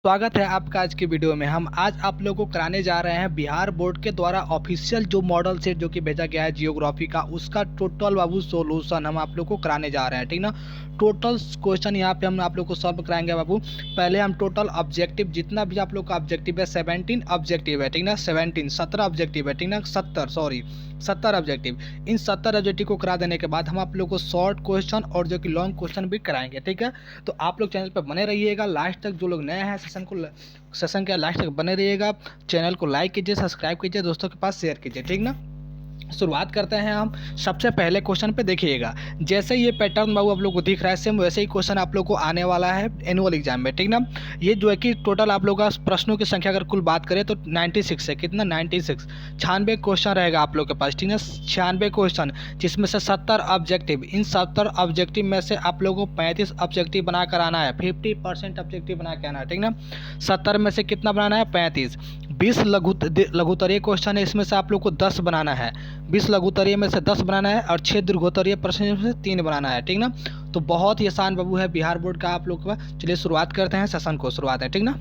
स्वागत है आपका आज की वीडियो में। हम आज आप लोगों को कराने जा रहे हैं बिहार बोर्ड के द्वारा ऑफिशियल जो मॉडल सेट जो कि भेजा गया है जियोग्राफी का, उसका टोटल बाबू सॉल्यूशन हम आप लोगों को कराने जा रहे हैं, ठीक ना। टोटल क्वेश्चन यहाँ पे हम आप लोग को सॉल्व कराएंगे बाबू। पहले हम टोटल ऑब्जेक्टिव जितना भी आप लोग का ऑब्जेक्टिव है 17 ऑब्जेक्टिव है, ठीक ना। 17 ऑब्जेक्टिव है, ठीक ना। 70 ऑब्जेक्टिव, इन 70 ऑब्जेक्टिव को करा देने के बाद हम आप लोग को शॉर्ट क्वेश्चन और जो कि लॉन्ग क्वेश्चन भी कराएंगे, ठीक है। तो आप लोग चैनल पर बने रहिएगा लास्ट तक। जो लोग नए हैं सेशन के लास्ट तक बने रहिएगा। चैनल को लाइक कीजिए, सब्सक्राइब कीजिए, दोस्तों के पास शेयर कीजिए, ठीक ना। शुरुआत करते हैं हम सबसे पहले क्वेश्चन पे। देखिएगा जैसे ये पैटर्न बाबू आप लोग को दिख रहा है, सेम वैसे ही क्वेश्चन आप लोग को आने वाला है एनुअल एग्जाम में, ठीक ना। ये जो है कि टोटल आप लोग का प्रश्नों की संख्या अगर कुल बात करें तो 96 है। कितना? 96। 96 क्वेश्चन रहेगा आप लोग के पास, ठीक ना। 96 क्वेश्चन, जिसमें से 70 ऑब्जेक्टिव। इन 70 ऑब्जेक्टिव में से आप लोगों को 35 ऑब्जेक्टिव बना कर आना है। 50% ऑब्जेक्टिव बना के आना है, ठीक ना। 70 में से कितना बनाना है? 35। 20 लघुत्तरीय क्वेश्चन है, इसमें से आप लोग को 10 बनाना है। 20 लघुत्तरीय में से 10 बनाना है और 6 दीर्घोत्तरीय प्रश्न में से 3 बनाना है, ठीक ना। तो बहुत ही आसान बाबू है बिहार बोर्ड का आप लोग का। चलिए शुरुआत करते हैं, सेशन को शुरुआत है, ठीक ना।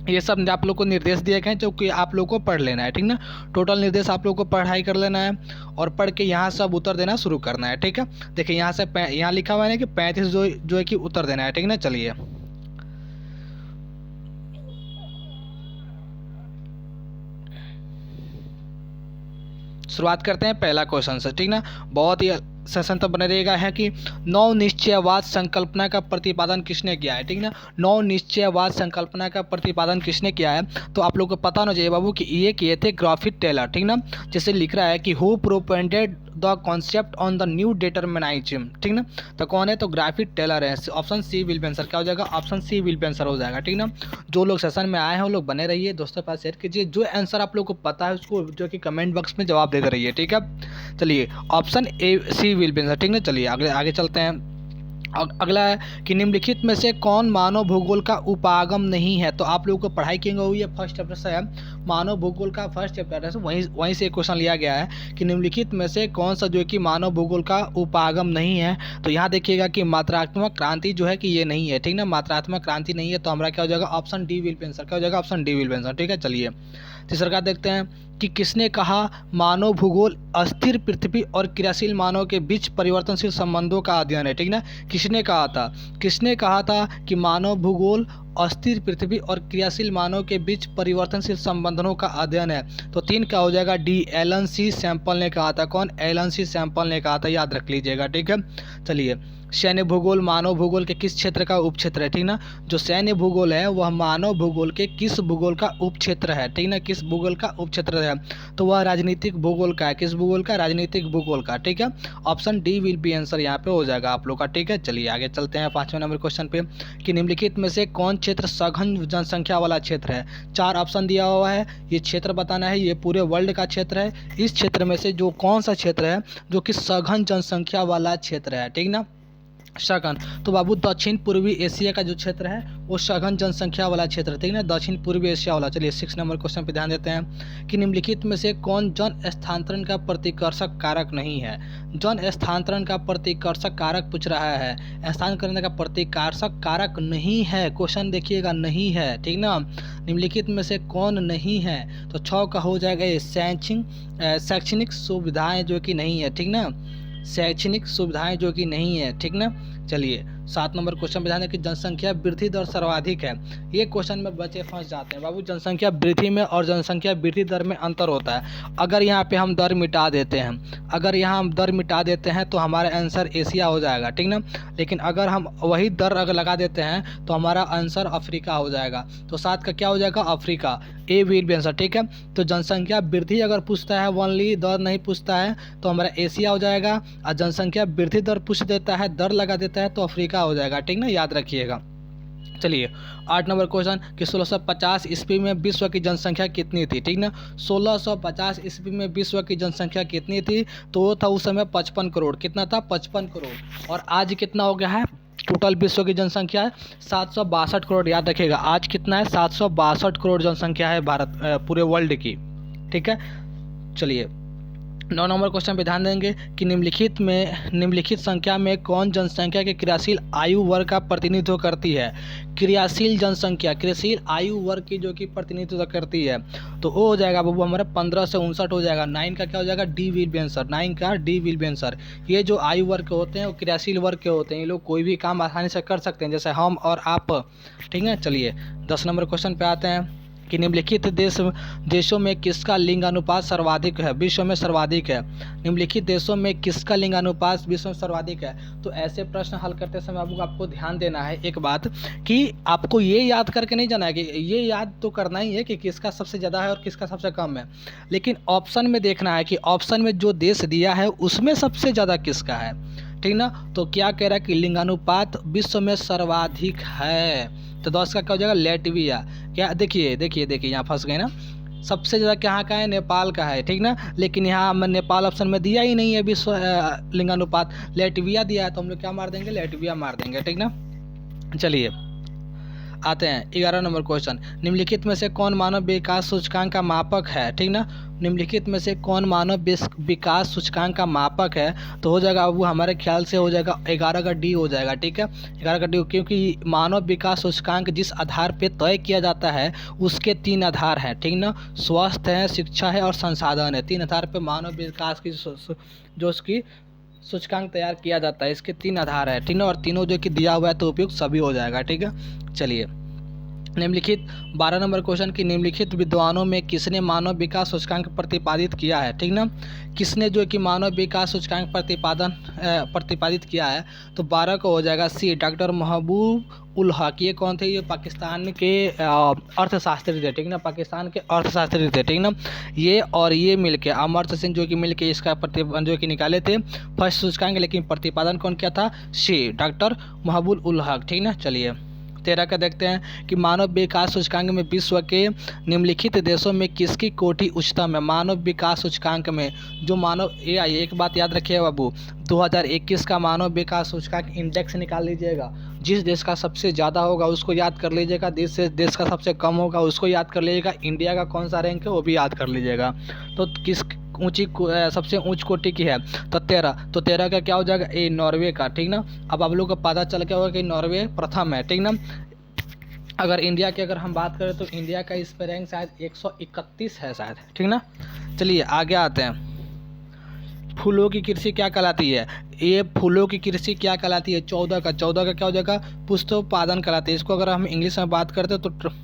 ये सब आप लोग को निर्देश दिए गए हैं जो कि आप लोग को पढ़ लेना है, ठीक ना। टोटल निर्देश आप लोग को पढ़ाई कर लेना है और पढ़ के यहाँ सब उत्तर देना शुरू करना है, ठीक है। देखिए यहाँ से यहाँ लिखा हुआ है कि 35 जो है कि उत्तर देना है, ठीक ना। चलिए शुरुआत करते हैं पहला क्वेश्चन से, ठीक ना। बहुत ही सेशन तो बने रहेगा है कि नौ निश्चयवाद संकल्पना का प्रतिपादन किसने किया है, ठीक ना। नौ निश्चयवाद संकल्पना का प्रतिपादन किसने किया है? तो आप लोगों को पता होना चाहिए बाबू कि ये किए थे ग्राफिट टेलर, ठीक ना। जैसे लिख रहा है कि who propounded the concept on the new determinism, ठीक ना। तो कौन है? तो ग्राफिट टेलर है। Option C will be answer. क्या हो जाएगा? Option C will be answer हो जाएगा, ठीक ना। जो लोग सेशन में आए हैं वो लोग बने रहिए, दोस्तों के पास शेयर कीजिए। जो आंसर आप लोग को पता है उसको जो कि कमेंट बॉक्स में जवाब देते रहिए, ठीक है। चलिए option A C will be answer, ठीक ना। चलिए आगे चलते हैं। अगला है कि निम्नलिखित में से कौन मानव भूगोल का उपागम नहीं है? तो आप लोगों को पढ़ाई की हुई है, फर्स्ट चैप्टर से है, मानव भूगोल का फर्स्ट चैप्टर है, वहीं से क्वेश्चन लिया गया है कि निम्नलिखित में से कौन सा जो है कि मानव भूगोल का उपागम नहीं है। तो यहाँ देखिएगा कि मात्रात्मक क्रांति जो है कि ये नहीं है, ठीक ना। मात्रात्मक क्रांति नहीं है, तो हमारा क्या हो जाएगा? Option D will be answer. क्या हो जाएगा? Option D will be answer, ठीक है। चलिए तीसरा का देखते हैं कि किसने कहा मानव भूगोल अस्थिर पृथ्वी और क्रियाशील मानव के बीच परिवर्तनशील संबंधों का अध्ययन है, ठीक ना। किसने कहा था? किसने कहा था कि मानव भूगोल अस्थिर पृथ्वी और क्रियाशील मानव के बीच परिवर्तनशील संबंधों का अध्ययन है? तो 3 का हो जाएगा डी, एलन सी सैंपल ने कहा था। कौन? एलन सी सैंपल ने कहा था, याद रख लीजिएगा, ठीक है। चलिए सैन्य भूगोल मानव भूगोल के किस क्षेत्र का उपक्षेत्र है, ठीक ना। जो सैन्य भूगोल है वह मानव भूगोल के किस भूगोल का उपक्षेत्र है, ठीक ना। किस भूगोल का उपक्षेत्र है? तो वह राजनीतिक भूगोल का है। किस भूगोल का? राजनीतिक भूगोल का, ठीक है। Option D will be answer यहाँ पे हो जाएगा आप लोग का, ठीक है। चलिए आगे चलते हैं 5वें नंबर क्वेश्चन पे कि निम्नलिखित में से कौन क्षेत्र सघन जनसंख्या वाला क्षेत्र है? 4 ऑप्शन दिया हुआ है, ये क्षेत्र बताना है। ये पूरे वर्ल्ड का क्षेत्र है। इस क्षेत्र में से जो कौन सा क्षेत्र है जो कि सघन जनसंख्या वाला क्षेत्र है, ठीक ना। सघन, तो बाबू दक्षिण पूर्वी एशिया का जो क्षेत्र है वो सघन जनसंख्या वाला क्षेत्र, ठीक है, दक्षिण पूर्वी एशिया वाला। चलिए 6 नंबर क्वेश्चन पे ध्यान देते हैं कि निम्नलिखित में से कौन जन स्थानांतरण का प्रतिकर्षक कारक नहीं है? जन स्थानांतरण का प्रतिकर्षक कारक पूछ रहा है, स्थानांतरण का प्रतिकर्षक कारक नहीं है। क्वेश्चन देखिएगा, नहीं है, ठीक ना। निम्नलिखित में से कौन नहीं है? तो 6 का हो जाएगा ये शैक्षणिक सुविधाएं जो कि नहीं है, ठीक ना। शैक्षणिक सुविधाएं जो कि नहीं है, ठीक ना। चलिए 7 नंबर क्वेश्चन पे ध्यान दें कि जनसंख्या वृद्धि दर सर्वाधिक है। ये क्वेश्चन में बच्चे फंस जाते हैं बाबू। जनसंख्या वृद्धि में और जनसंख्या वृद्धि दर में अंतर होता है। अगर यहाँ पे हम दर मिटा देते हैं, अगर यहाँ हम दर मिटा देते हैं तो हमारा आंसर एशिया हो जाएगा, ठीक ना। लेकिन अगर हम वही दर अगर लगा देते हैं तो हमारा आंसर अफ्रीका हो जाएगा। तो 7 का क्या हो जाएगा? Africa, A will be answer, ठीक है। तो जनसंख्या वृद्धि अगर पूछता है, ओनली दर नहीं पूछता है, तो हमारा एशिया हो जाएगा। और जनसंख्या वृद्धि दर पूछ देता है, दर लगा देता है, तो अफ्रीका हो जाएगा, ठीक ना, याद रखिएगा। चलिए 8 नंबर क्वेश्चन कि 1650 ईस्वी में विश्व की जनसंख्या कितनी थी, ठीक ना। 1650 ईस्वी में विश्व की जनसंख्या कितनी थी? तो वो था उस समय 55 करोड़। कितना था? 55 करोड़। और आज कितना हो गया है? टोटल विश्व की जनसंख्या है 762 करोड़। याद रखिएगा आज कितना है? 762 करोड़ जनसंख्या है भारत पूरे वर्ल्ड की, ठीक है। चलिए 9 नंबर क्वेश्चन पे ध्यान देंगे कि निम्नलिखित संख्या में कौन जनसंख्या के क्रियाशील आयु वर्ग का प्रतिनिधित्व करती है। क्रियाशील आयु वर्ग की जो कि प्रतिनिधित्व करती है, तो वो हो जाएगा बाबू हमारा 15 से 59 हो जाएगा। 9 का क्या हो जाएगा, डी विल बी आंसर। ये जो आयु वर्ग के होते हैं वो क्रियाशील वर्ग के होते हैं, ये लोग कोई भी काम आसानी से कर सकते हैं, जैसे हम और आप, ठीक है। चलिए 10 नंबर क्वेश्चन पे आते हैं कि निम्नलिखित देशों में किसका लिंगानुपात सर्वाधिक है, विश्व में सर्वाधिक है। निम्नलिखित देशों में किसका लिंगानुपात विश्व में सर्वाधिक है। तो ऐसे प्रश्न हल करते समय आपको ध्यान देना है एक बात कि आपको ये याद करके नहीं जाना है कि ये याद तो करना ही है कि किसका सबसे ज़्यादा है और किसका सबसे कम है, लेकिन ऑप्शन में देखना है कि ऑप्शन में जो देश दिया है उसमें सबसे ज़्यादा किसका है, ठीक ना। तो क्या कह रहा है कि लिंगानुपात विश्व में सर्वाधिक है, तो 10 का क्या हो जाएगा, लेटविया। क्या देखिए यहाँ फंस गए ना, सबसे ज़्यादा कहाँ का है, नेपाल का है, ठीक ना। लेकिन यहाँ नेपाल ऑप्शन में दिया ही नहीं है विश्व लिंगानुपात, लेटविया दिया है, तो हम लोग क्या मार देंगे, लेटविया मार देंगे, ठीक ना। चलिए आते हैं 11 नंबर क्वेश्चन। निम्नलिखित में से कौन मानव विकास सूचकांक का मापक है, ठीक ना। निम्नलिखित में से कौन मानव विकास सूचकांक का मापक है, तो हो जाएगा वो हमारे ख्याल से हो जाएगा 11 का डी हो जाएगा, ठीक है। 11 का डी, क्योंकि मानव विकास सूचकांक जिस आधार पे तय किया जाता है उसके 3 आधार हैं, ठीक ना। स्वास्थ्य है, शिक्षा है और संसाधन है। 3 आधार पे मानव विकास की जो उसकी सूचकांक तैयार किया जाता है, इसके 3 आधार है, ठीक ना। और तीनों जो कि दिया हुआ है तो उपयुक्त सभी हो जाएगा, ठीक है। चलिए निम्नलिखित 12 नंबर क्वेश्चन की निम्नलिखित विद्वानों में किसने मानव विकास सूचकांक प्रतिपादित किया है, ठीक ना। किसने जो कि मानव विकास सूचकांक प्रतिपादित किया है, तो 12 को हो जाएगा सी, डॉक्टर महबूब उल हक। ये कौन थे, ये पाकिस्तान के अर्थशास्त्री थे, ठीक ना, पाकिस्तान के अर्थशास्त्री थे, ठीक ना। ये और ये मिलके अमर्त्य सेन जो कि मिलके इसका जो कि निकाले थे फर्स्ट सूचकांक, लेकिन प्रतिपादन कौन किया था, सी, डॉक्टर महबूब उल हक, ठीक ना। चलिए 13 का देखते हैं कि मानव विकास सूचकांक में विश्व के निम्नलिखित देशों में किसकी कोटि उच्चतम है। मानव विकास सूचकांक में जो मानव एक बात याद रखिए बाबू, 2021 का मानव विकास सूचकांक इंडेक्स निकाल लीजिएगा। जिस देश का सबसे ज़्यादा होगा उसको याद कर लीजिएगा, देश का सबसे कम होगा उसको याद कर लीजिएगा, इंडिया का कौन सा रैंक है वो भी याद कर लीजिएगा। तो किस सबसे ऊंच कोटि की है, तो 13 का क्या हो जाएगा, ए, नॉर्वे का, ठीक ना। अब आप लोग को पता चल गया होगा कि नॉर्वे प्रथम है, ठीक ना। अगर इंडिया की हम बात करें तो इंडिया का इस पर रैंक शायद 131 है शायद, ठीक ना। चलिए आगे आते हैं। फूलों की कृषि क्या कहलाती है, ये फूलों की कृषि क्या कहलाती है, 14 का क्या हो जाएगा, पुष्पोत्पादन कहलाती है। इसको अगर हम इंग्लिश में बात करते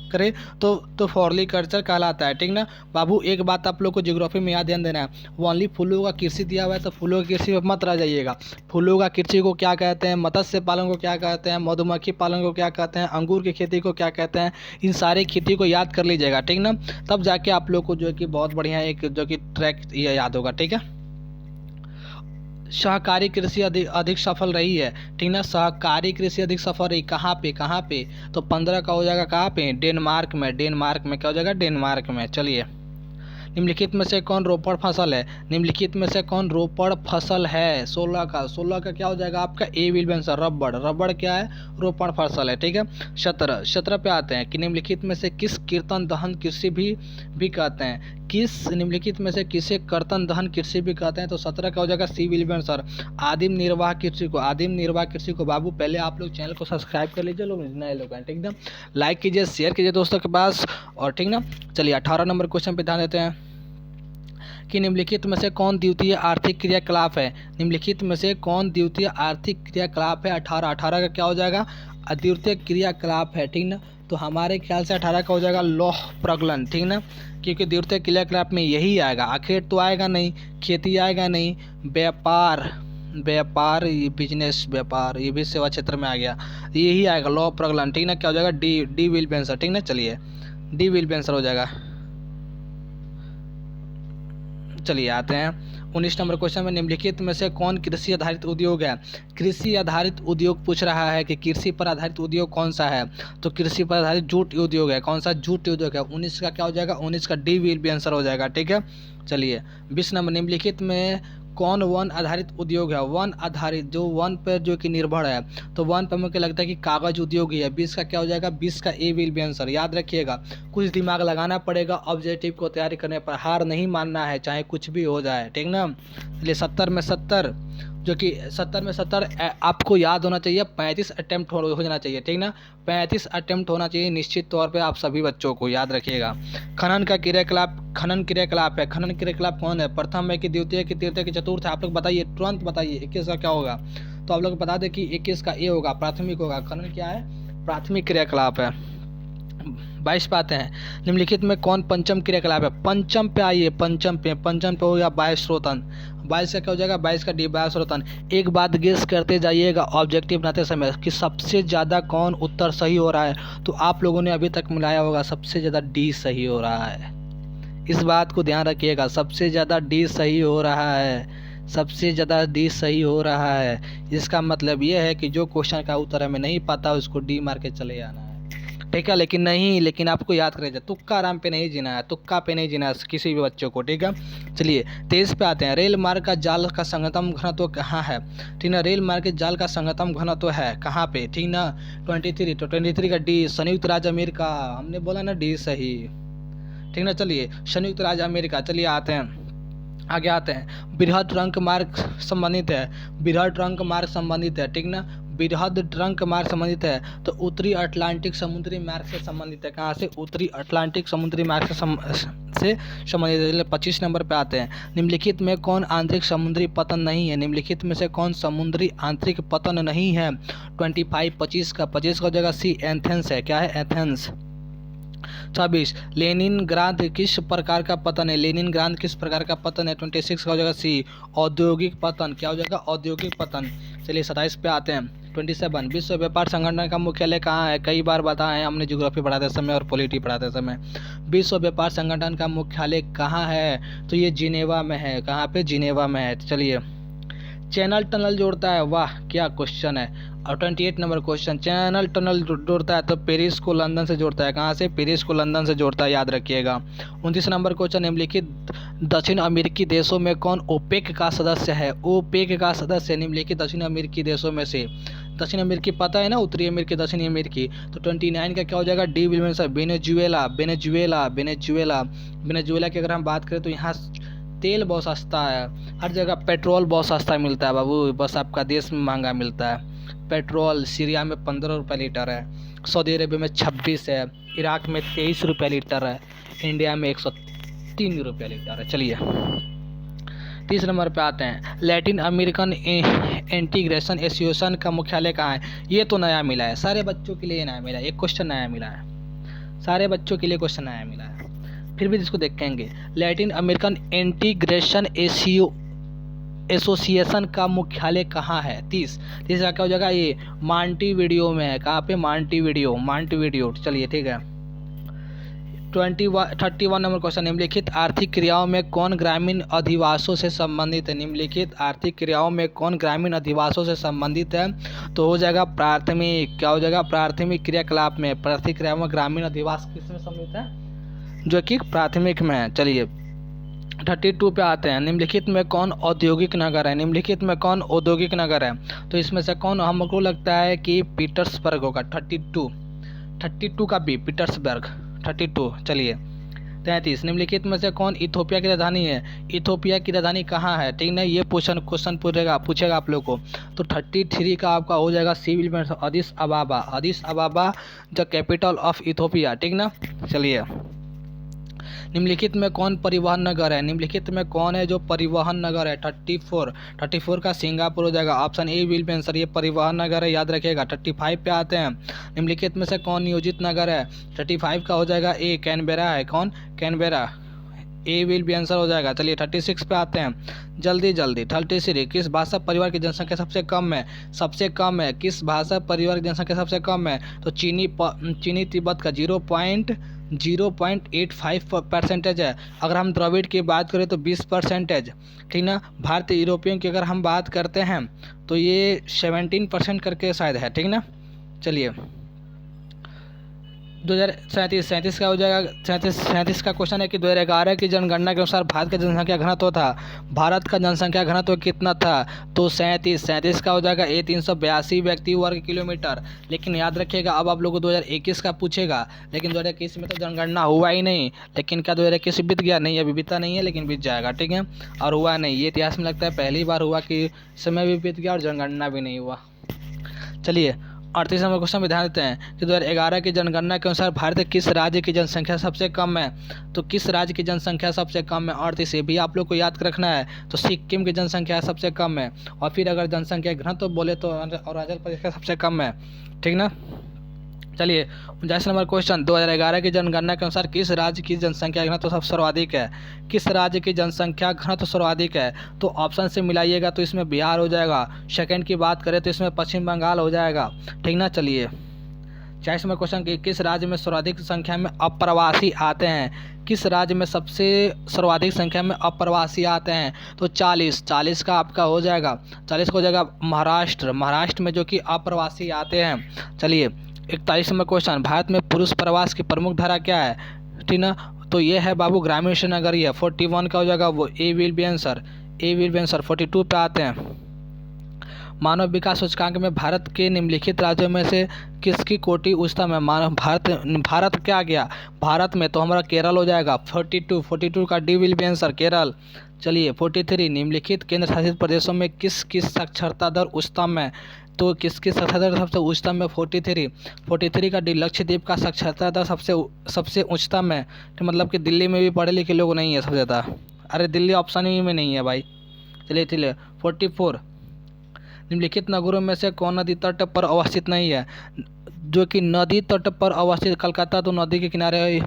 करें तो फॉर्लिकल्चर कहलाता है, ठीक ना। बाबू एक बात आप लोग को ज्योग्राफी में याद ध्यान देना है, वो ओनली फूलों का कृषि दिया हुआ है तो फूलों की कृषि पर मत रह जाइएगा। फूलों का कृषि को क्या कहते हैं, मत्स्य पालन को क्या कहते हैं, मधुमक्खी पालन को क्या कहते हैं, अंगूर की खेती को क्या कहते हैं, इन सारी खेती को याद कर लीजिएगा, ठीक ना। तब जाके आप लोग को जो कि बहुत बढ़िया एक जो कि ट्रैक ये याद होगा, ठीक है। सहकारी कृषि अधिक सफल रही है, ठीक ना। सहकारी कृषि अधिक सफल रही कहाँ पे, तो 15 का हो जाएगा कहाँ पे, डेनमार्क में क्या हो जाएगा, डेनमार्क में। चलिए निम्नलिखित में से कौन रोपड़ फसल है, निम्नलिखित में से कौन रोपड़ फसल है, 16 का क्या हो जाएगा आपका, ए विल बी आंसर, रबड़ क्या है, रोपड़ फसल है, ठीक है। 17 पे आते हैं कि निम्नलिखित में से किस कीर्तन दहन कृषि भी कहते हैं, किस निम्नलिखित में से किसे कर्तन दहन कृषि भी कहते हैं, तो 17 का हो जाएगा सी विल बी आंसर, आदिम निर्वाह कृषि को। बाबू पहले आप लोग चैनल को सब्सक्राइब कर लीजिए, लोग नए लोग हैं, ठीक ना। लाइक कीजिए, शेयर कीजिए दोस्तों के पास, और ठीक ना। चलिए 18 नंबर क्वेश्चन पे ध्यान देते हैं कि निम्नलिखित में से कौन द्वितीय आर्थिक क्रियाकलाप है, निम्नलिखित में से कौन द्वितीय आर्थिक क्रियाकलाप है। 18 का क्या हो जाएगा, द्वितीय क्रियाकलाप है, ठीक ना। तो हमारे ख्याल से 18 का हो जाएगा लौह प्रगलन, ठीक ना, क्योंकि द्वितीय क्रियाकलाप में यही आएगा, आखिर तो आएगा नहीं, खेती आएगा नहीं, व्यापार ये बिजनेस, व्यापार ये भी सेवा क्षेत्र में आ गया, यही आएगा लौह प्रगलन, ठीक ना। क्या हो जाएगा, डी विल बी आंसर, ठीक ना। चलिए डी विल बी आंसर हो जाएगा। चलिए आते हैं 19 नंबर क्वेश्चन में, निम्नलिखित में से कौन कृषि आधारित उद्योग है। कृषि आधारित उद्योग पूछ रहा है कि कृषि पर आधारित उद्योग कौन सा है, तो कृषि पर आधारित जूट उद्योग है। कौन सा, जूट उद्योग है। 19 का क्या हो जाएगा, 19 का डी विल बी आंसर हो जाएगा, ठीक है। चलिए 20 नंबर, निम्नलिखित में कौन वन आधारित उद्योग है? वन आधारित जो वन पर जो कि निर्भर है, तो वन पर मुझे लगता है कि कागज उद्योग ही है। 20 का क्या हो जाएगा? 20 का ए विल बी आंसर। याद रखिएगा, कुछ दिमाग लगाना पड़ेगा ऑब्जेक्टिव को तैयारी करने पर, हार नहीं मानना है चाहे कुछ भी हो जाए, ठीक ना। इसलिए 70 में 70 जो कि 70 में 70 आपको याद होना चाहिए। 35 अटैम्प्ट हो जाना चाहिए, ठीक ना। 35 अटैम्प्ट होना चाहिए निश्चित तौर पे, आप सभी बच्चों को याद रखिएगा। खनन का क्रियाकलाप, खनन क्रियाकलाप है। खनन क्रियाकलाप कौन है? प्रथम है कि द्वितीय कि तृतीय कि चतुर्थ है? आप लोग बताइए, तुरंत बताइए 21 का क्या होगा। तो आप लोग बता दें कि 21 का ए होगा, प्राथमिक होगा। खनन क्या है? प्राथमिक क्रियाकलाप है। 22 पे आते हैं, निम्नलिखित में कौन पंचम क्रियाकलाप है? पंचम पे आइए, पंचम पे हो गया वायु स्रोतन। 22 का क्या हो जाएगा? 22 का डी वायु स्रोतन। एक बात गेस करते जाइएगा ऑब्जेक्टिव बनाते समय कि सबसे ज़्यादा कौन उत्तर सही हो रहा है, तो आप लोगों ने अभी तक मिलाया होगा सबसे ज़्यादा डी सही हो रहा है। इस बात को ध्यान रखिएगा, सबसे ज़्यादा डी सही हो रहा है, सबसे ज़्यादा डी सही हो रहा है। इसका मतलब ये है कि जो क्वेश्चन का उत्तर हमें नहीं पता उसको डी मार के चले जाना है, ठीक है। लेकिन आपको याद करेगा, तुक्का आराम पे नहीं जीना है, तुक्का पे नहीं जीना है किसी भी बच्चों को, ठीक है। चलिए 23 पे आते हैं, रेल मार्ग का जाल का संगतम घनत्व कहाँ है? ठीक ना, रेल मार्ग के जाल का संगतम घनत्व है कहाँ पे? ठीक ना, 23। तो 23 का डी, संयुक्त राज्य अमेरिका। हमने बोला ना डी सही, ठीक ना। चलिए संयुक्त राज्य अमेरिका। चलिए आते हैं, आगे आते हैं। बृहद ट्रंक मार्ग संबंधित है, बृहद ट्रंक मार्ग संबंधित है, ठीक ना। बृहद ट्रंक मार्ग संबंधित है तो उत्तरी अटलांटिक समुद्री मार्ग से संबंधित है। कहाँ से? उत्तरी अटलांटिक समुद्री मार्ग से संबंधित है। 25 नंबर पे आते हैं, निम्नलिखित में कौन आंतरिक समुद्री पतन नहीं है? निम्नलिखित में से कौन समुद्री आंतरिक पतन नहीं है? 25 का हो जाएगा सी, एथेंस है। क्या है? एथेंस। 26 लेनिनग्राद किस प्रकार का पतन है? लेनिनग्राद किस प्रकार का पतन है? 26 का हो जाएगा सी, औद्योगिक पतन। क्या हो जाएगा? औद्योगिक पतन। चलिए 27 पे आते हैं, 27 विश्व व्यापार संगठन का मुख्यालय कहाँ है? कई बार बताया है हमने ज्योग्राफी पढ़ाते समय और पॉलिटी पढ़ाते समय। विश्व व्यापार संगठन का मुख्यालय कहाँ है? तो ये जिनेवा में है। कहाँ पे? जिनेवा में है। चलिए चैनल टनल जोड़ता है, वाह क्या क्वेश्चन है। और 28 नंबर क्वेश्चन, चैनल टनल जोड़ता है तो पेरिस को लंदन से जोड़ता है। कहाँ से? पेरिस को लंदन से जोड़ता है, याद रखिएगा। 29 नंबर क्वेश्चन, निम्नलिखित दक्षिण अमेरिकी देशों में कौन ओपेक का सदस्य है? ओपेक का सदस्य निम्नलिखित दक्षिण अमेरिकी देशों में से। दक्षिण अमेरिकी पता है ना, उत्तरी अमेरिकी, दक्षिण अमेरिकी। तो 29 का क्या हो जाएगा? D will answer, Venezuela. Venezuela की अगर हम बात करें तो यहाँ तेल बहुत सस्ता है, हर जगह पेट्रोल बहुत सस्ता मिलता है बाबू, बस आपका देश में महंगा मिलता है पेट्रोल। सीरिया में 15 रुपये लीटर है, सऊदी अरेबिया में 26 है, इराक में 23 रुपये लीटर है, इंडिया में 103 रुपये लीटर है। चलिए 30 नंबर पे आते हैं, लैटिन अमेरिकन इंटीग्रेशन एसोसिएशन का मुख्यालय कहाँ है? ये तो नया मिला है, सारे बच्चों के लिए नया मिला है, एक क्वेश्चन नया मिला है, सारे बच्चों के लिए क्वेश्चन नया मिला है। फिर भी इसको देखेंगे, लैटिन अमेरिकन इंटीग्रेशन एसोसिएशन का मुख्यालय कहाँ है? 30 का क्या हो जाएगा? ये मॉन्टेविडियो में है। कहाँ पे? मॉन्टेविडियो। चलिए ठीक है। 31 नंबर क्वेश्चन, निम्नलिखित आर्थिक क्रियाओं में कौन ग्रामीण अधिवासों से संबंधित है? निम्नलिखित आर्थिक क्रियाओं में कौन ग्रामीण अधिवासों से संबंधित है? तो हो जाएगा प्राथमिक। क्या हो जाएगा? प्राथमिक क्रियाकलाप में। प्राथमिक क्रियाओं में ग्रामीण अधिवास किसमें सम्मिलित है? जो कि प्राथमिक में है। चलिए 32 पे आते हैं, निम्नलिखित में कौन औद्योगिक नगर है? निम्नलिखित में कौन औद्योगिक नगर है? तो इसमें से कौन, हमको लगता है कि पीटर्सबर्ग होगा। 32 का बी, पीटर्सबर्ग। 32। चलिए 33, निम्नलिखित में से कौन इथोपिया की राजधानी है? इथोपिया की राजधानी कहाँ है? ठीक ना, ये क्वेश्चन पूछेगा आप लोग को। तो 33 का आपका हो जाएगा सिविल में Addis अबाबा the capital of Ethiopia, ठीक ना। चलिए निम्नलिखित में कौन परिवहन नगर है? निम्नलिखित में कौन है जो परिवहन नगर है? 34 का सिंगापुर हो जाएगा। Option A will be answer, ये परिवहन नगर है, याद रखिएगा। 35 पे आते हैं, निम्नलिखित में से कौन नियोजित नगर है? 35 का हो जाएगा ए, कैनबेरा है। कौन? Canberra, A will be answer हो जाएगा। चलिए 36 पे आते हैं, जल्दी 33, किस भाषा परिवार की जनसंख्या सबसे कम है? किस भाषा परिवार की जनसंख्या सबसे कम है? तो चीनी तिब्बत का 0.85% है। अगर हम द्रविड़ की बात करें तो 20%, ठीक ना। भारतीय यूरोपियन की अगर हम बात करते हैं तो ये 17% करके शायद है, ठीक ना। चलिए सैंतीस का हो जाएगा। सैंतीस का क्वेश्चन है कि 2011 की जनगणना के अनुसार भारत का जनसंख्या घनत्व था। भारत का जनसंख्या घनत्व कितना था? तो 37 का हो जाएगा ए 382 व्यक्ति वर्ग किलोमीटर। लेकिन याद रखिएगा, अब आप लोग को 2021 का पूछेगा, लेकिन 2021 में तो जनगणना हुआ ही नहीं। लेकिन क्या 2021 बीत गया? नहीं, अभी बीता नहीं है, लेकिन बीत जाएगा, ठीक है। और हुआ नहीं, ये इतिहास में लगता है पहली बार हुआ कि समय भी बीत गया और जनगणना भी नहीं हुआ। चलिए 38 नंबर क्वेश्चन में ध्यान देते हैं कि 2011 की जनगणना के अनुसार भारत के किस राज्य की जनसंख्या सबसे कम है? तो किस राज्य की जनसंख्या सबसे कम है? 38 ये भी आप लोग को याद रखना है। तो सिक्किम की जनसंख्या सबसे कम है। और फिर अगर जनसंख्या घनत्व तो बोले तो अरुणाचल प्रदेश का सबसे कम है, ठीक ना। चलिए 49 नंबर क्वेश्चन, 2011 की जनगणना के अनुसार किस राज्य की जनसंख्या घनत्व सबसे सर्वाधिक है? किस राज्य की जनसंख्या घनत्व सर्वाधिक है? तो ऑप्शन से मिलाइएगा तो इसमें बिहार हो जाएगा। सेकंड की बात करें तो इसमें पश्चिम बंगाल हो जाएगा, ठीक ना। चलिए 40 नंबर क्वेश्चन की किस राज्य में सर्वाधिक संख्या में अप्रवासी आते हैं? किस राज्य में सबसे सर्वाधिक संख्या में अप्रवासी आते हैं? तो 40 का आपका हो जाएगा। 40 का हो जाएगा महाराष्ट्र में जो कि अप्रवासी आते हैं। चलिए 41 नंबर क्वेश्चन, भारत में पुरुष प्रवास की प्रमुख धारा क्या है? ठीक ना, तो ये है बाबू ग्रामीण से नगरीय। 41 का हो जाएगा वो ए विल बी आंसर। 42 पे आते हैं। मानव विकास सूचकांक में भारत के निम्नलिखित राज्यों में से किसकी कोटि उच्चतम है? भारत क्या गया? भारत में तो हमारा केरल हो जाएगा। 42 का D will be answer Kerala. चलिए 43, निम्नलिखित केंद्र शासित प्रदेशों में किसकी साक्षरता दर उच्चतम है? तो किसकी साक्षरता दर सबसे उच्चतम है? 43 का डी लक्षद्वीप का साक्षरता दर सबसे उच्चतम है। तो मतलब कि दिल्ली में भी पढ़े लिखे लोग नहीं है सबसे ज़्यादा। अरे दिल्ली ऑप्शन ही में नहीं है भाई। चलिए 44, निम्नलिखित नगरों में से कौन नदी तट पर अवस्थित नहीं है? जो कि नदी तट पर अवस्थित, कलकत्ता तो नदी के किनारे है,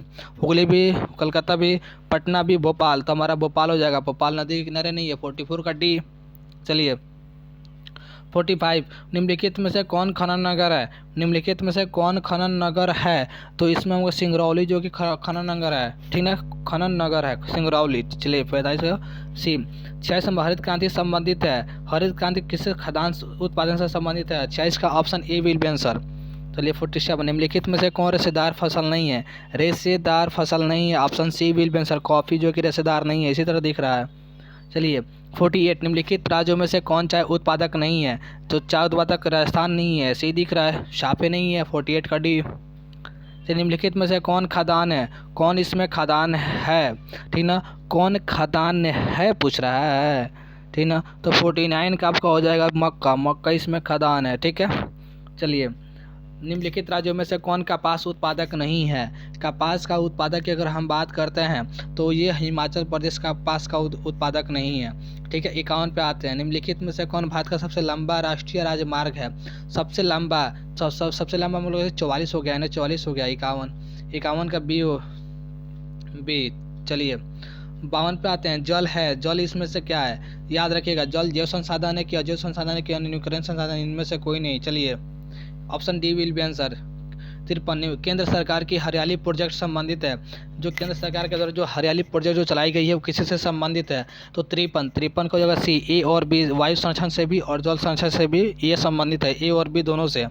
हुगली भी, कलकत्ता भी, पटना भी, भोपाल तो हमारा भोपाल हो जाएगा। भोपाल नदी के किनारे नहीं है। 44 का डी। चलिए 45, निम्नलिखित में से कौन खनन नगर है? निम्नलिखित में से कौन खनन नगर है? तो इसमें हमको सिंगरौली जो कि खनन नगर है, ठीक ना, खनन नगर है सिंगरौली। चलिए 45 सी। 46 में हरित क्रांति संबंधित है। हरित क्रांति किस खाद्यान्न उत्पादन से संबंधित है? 46 का option A will be answer. चलिए 47, निम्नलिखित में से कौन रेशेदार फसल नहीं है? रेशेदार फसल नहीं है, option C will be answer. Coffee जो कि रेशेदार नहीं है, इसी तरह दिख रहा है। चलिए 48, निम्नलिखित राज्यों में से कौन चाय उत्पादक नहीं है? तो चाय उत्पादक राजस्थान नहीं है, सही दिख रहा है, शापे नहीं है। 48 का डी। चलिए निम्नलिखित में से कौन खदान है? कौन इसमें खदान है, ठीक ना, कौन खदान है पूछ रहा है, ठीक ना। तो 49 का आपका हो जाएगा मक्का इसमें खदान है, ठीक है। चलिए निम्नलिखित राज्यों में से कौन कपास उत्पादक नहीं है? कपास का उत्पादक की अगर हम बात करते हैं तो ये हिमाचल प्रदेश कपास का उत्पादक नहीं है, ठीक है। 51 पे आते हैं, निम्नलिखित में से कौन भारत का सबसे लंबा राष्ट्रीय राजमार्ग है? सबसे लंबा हम लोग 44 हो गया है ना, 44 हो गया। 51 का बी। चलिए 52 पे आते हैं, जल है। जल इसमें से क्या है? याद रखिएगा, जल जैव संसाधन है कि अजैव संसाधन है कि न्यूक्लियर संसाधन, इनमें से कोई नहीं। चलिए option D will be answer. 53, केंद्र सरकार की हरियाली प्रोजेक्ट संबंधित है। जो केंद्र सरकार के द्वारा जो हरियाली प्रोजेक्ट जो चलाई गई है वो किसी से संबंधित है? तो 53 को जगह सी। ए और बी, वायु संरक्षण से भी और जल संरक्षण से भी ये संबंधित है, ए और बी दोनों से।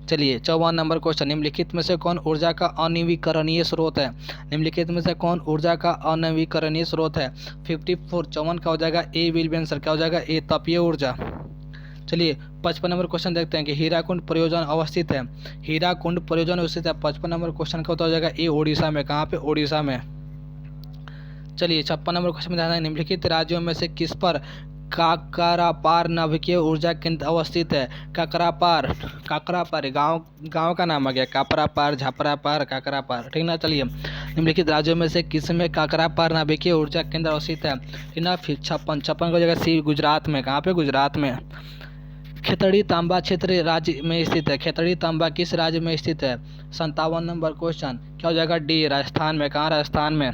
चलिए 54 नंबर क्वेश्चन, निम्नलिखित में से कौन ऊर्जा का अनवीकरणीय स्रोत है? निम्नलिखित में से कौन ऊर्जा का अनवीकरणीय स्रोत है? 54 का हो जाएगा ए विल बी आंसर। क्या हो जाएगा? ए, तापीय ऊर्जा। चलिए 55 नंबर क्वेश्चन देखते हैं कि हीराकुंड परियोजना अवस्थित है। हीराकुंड परियोजना स्थित है। 55 नंबर क्वेश्चन का उत्तर हो जाएगा ए, ओडिशा में। कहाँ पे? ओडिशा में। चलिए 56 नंबर क्वेश्चन में ध्यान दें, निम्नलिखित राज्यों में से किस पर काकरापार नाभिकीय ऊर्जा केंद्र अवस्थित है? काकरापार गांव का नाम आ गया। कापरापार, झापरापार, काकरापार, ठीक ना। चलिए निम्नलिखित राज्यों में से किस में काकरापार नाभिकीय ऊर्जा केंद्र अवस्थित है? ठीक ना। फिर 56 को जगह सी, गुजरात में। कहाँ पे? गुजरात में। खेतड़ी तांबा क्षेत्र राज्य में स्थित है। खेतड़ी तांबा किस राज्य में स्थित है? 57 नंबर क्वेश्चन क्या हो जाएगा? डी, राजस्थान में। कहाँ? राजस्थान में।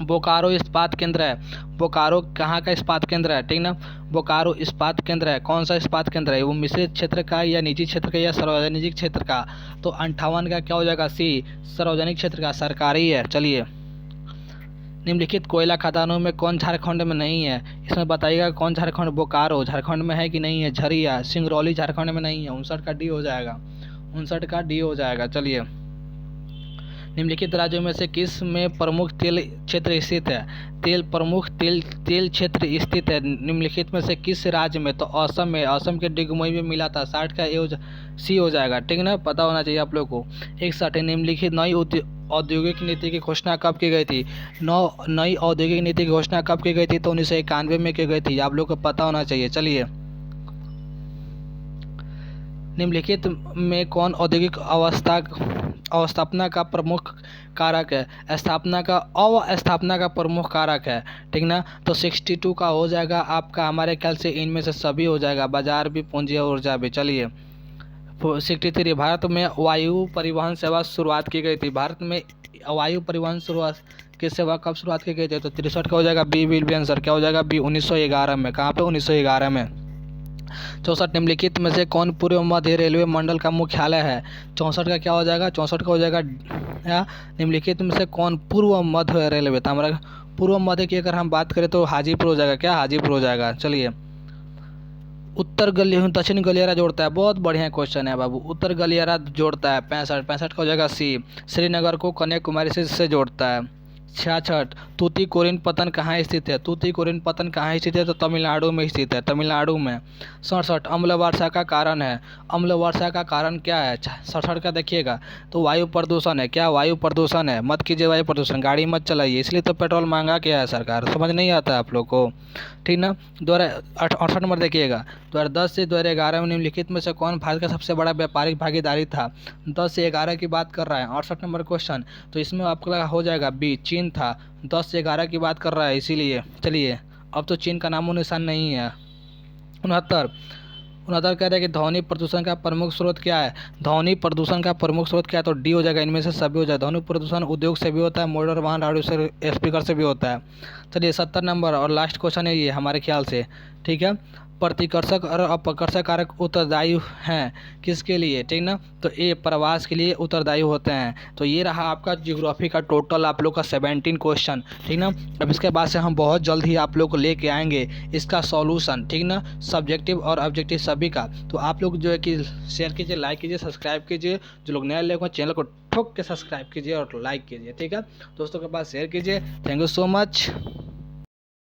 बोकारो इस्पात केंद्र है। बोकारो कहाँ का इस्पात केंद्र है, ठीक ना। बोकारो इस्पात केंद्र है। कौन सा इस्पात केंद्र है? वो मिश्रित क्षेत्र का या निजी क्षेत्र का या सार्वजनिक क्षेत्र का? तो 58 का क्या हो जाएगा? सी, सार्वजनिक क्षेत्र का, सरकारी है। चलिए निम्नलिखित कोयला खदानों में कौन झारखंड में नहीं है? इसमें बताइएगा कौन झारखंड? बोकारो झारखंड में है कि नहीं है? झरिया, सिंगरौली झारखंड में नहीं है। 59 का डी हो जाएगा। 59 का डी हो जाएगा। चलिए निम्नलिखित राज्यों में से किस में प्रमुख तेल क्षेत्र स्थित है? प्रमुख तेल क्षेत्र स्थित है निम्नलिखित में से किस राज्य में? तो असम में। असम के डिगमोई में मिला था। 60 का ए सी हो जाएगा, ठीक है ना, पता होना चाहिए आप लोग को। 61 निम्नलिखित नई औद्योगिक नीति की घोषणा कब की गई थी? नई औद्योगिक नीति की घोषणा कब की गई थी? तो 1991 में की गई थी, आप लोग को पता होना चाहिए। चलिए, निम्नलिखित में कौन औद्योगिक अवस्थापना का प्रमुख कारक है? अवस्थापना का प्रमुख कारक है, ठीक ना। तो 62 का हो जाएगा आपका, हमारे ख्याल से इनमें से सभी हो जाएगा, बाजार भी, पूंजी और ऊर्जा भी। चलिए, 63 भारत में वायु परिवहन सेवा शुरुआत की गई थी। भारत में वायु परिवहन की सेवा कब शुरुआत की गई थी? तो 63 का हो जाएगा, बी विल बी आंसर। क्या हो जाएगा? बी, 1911 में। कहाँ पे? 1911 में। 64 निम्नलिखित में से कौन पूर्व मध्य रेलवे मंडल का मुख्यालय है? 64 का क्या हो जाएगा? 64 का हो जाएगा, निम्नलिखित में से कौन पूर्व मध्य रेलवे था? हमारा पूर्व मध्य की अगर हम बात करें तो हाजीपुर हो जाएगा। क्या? हाजीपुर हो जाएगा। चलिए, दक्षिण गलियारा जोड़ता है। बहुत बढ़िया क्वेश्चन है बाबू। उत्तर गलियारा जोड़ता है। 65 का हो जाएगा सी। श्रीनगर को कन्याकुमारी से जोड़ता है। 66 तूतीकोरिन पत्तन कहाँ स्थित है? तूतीकोरिन पत्तन कहाँ स्थित है? तो तमिलनाडु में स्थित है, तमिलनाडु में। 67 अम्ल वर्षा का कारण है। अम्ल वर्षा का कारण क्या है? 67 का देखिएगा, तो वायु प्रदूषण है। क्या? वायु प्रदूषण है। मत कीजिए वायु प्रदूषण, गाड़ी मत चलाइए, इसलिए तो पेट्रोल महंगा किया है सरकार। समझ नहीं आता आप लोग को, ठीक ना। 68 नंबर देखिएगा, 2010 से 2011 में निम्नलिखित में से कौन भारत का सबसे बड़ा व्यापारिक भागीदारी था? 10 से 11 की बात कर रहा है 68 नंबर क्वेश्चन, तो इसमें आपका हो जाएगा बी, चीन था। 10 से 11 की बात कर रहा है इसीलिए। चलिए, अब तो चीन का नामो निशान नहीं है। 69 कह रहे हैं कि ध्वनि प्रदूषण का प्रमुख स्रोत क्या है? ध्वनि प्रदूषण का प्रमुख स्रोत क्या है? तो डी हो जाएगा, इनमें से सभी हो जाए। ध्वनि प्रदूषण उद्योग से भी होता है, मोटर वाहन, लाउड स्पीकर से भी होता है। चलिए, 70 नंबर और लास्ट क्वेश्चन है ये हमारे ख्याल से, ठीक है। प्रतिकर्षक और अपकर्षक कारक उत्तरदायी हैं किसके लिए? ठीक ना, तो ये प्रवास के लिए उत्तरदायी होते हैं। तो ये रहा आपका ज्योग्राफी का टोटल आप लोग का 17 क्वेश्चन, ठीक ना। अब इसके बाद से हम बहुत जल्द ही आप लोग को लेके आएंगे इसका सॉल्यूशन, ठीक ना, सब्जेक्टिव और ऑब्जेक्टिव सभी का। तो आप लोग जो है कि शेयर कीजिए, लाइक कीजिए, सब्सक्राइब कीजिए। जो लोग नए लोग हैं चैनल को ठोक के सब्सक्राइब कीजिए और लाइक कीजिए, ठीक है। दोस्तों के पास शेयर कीजिए। Thank you so much.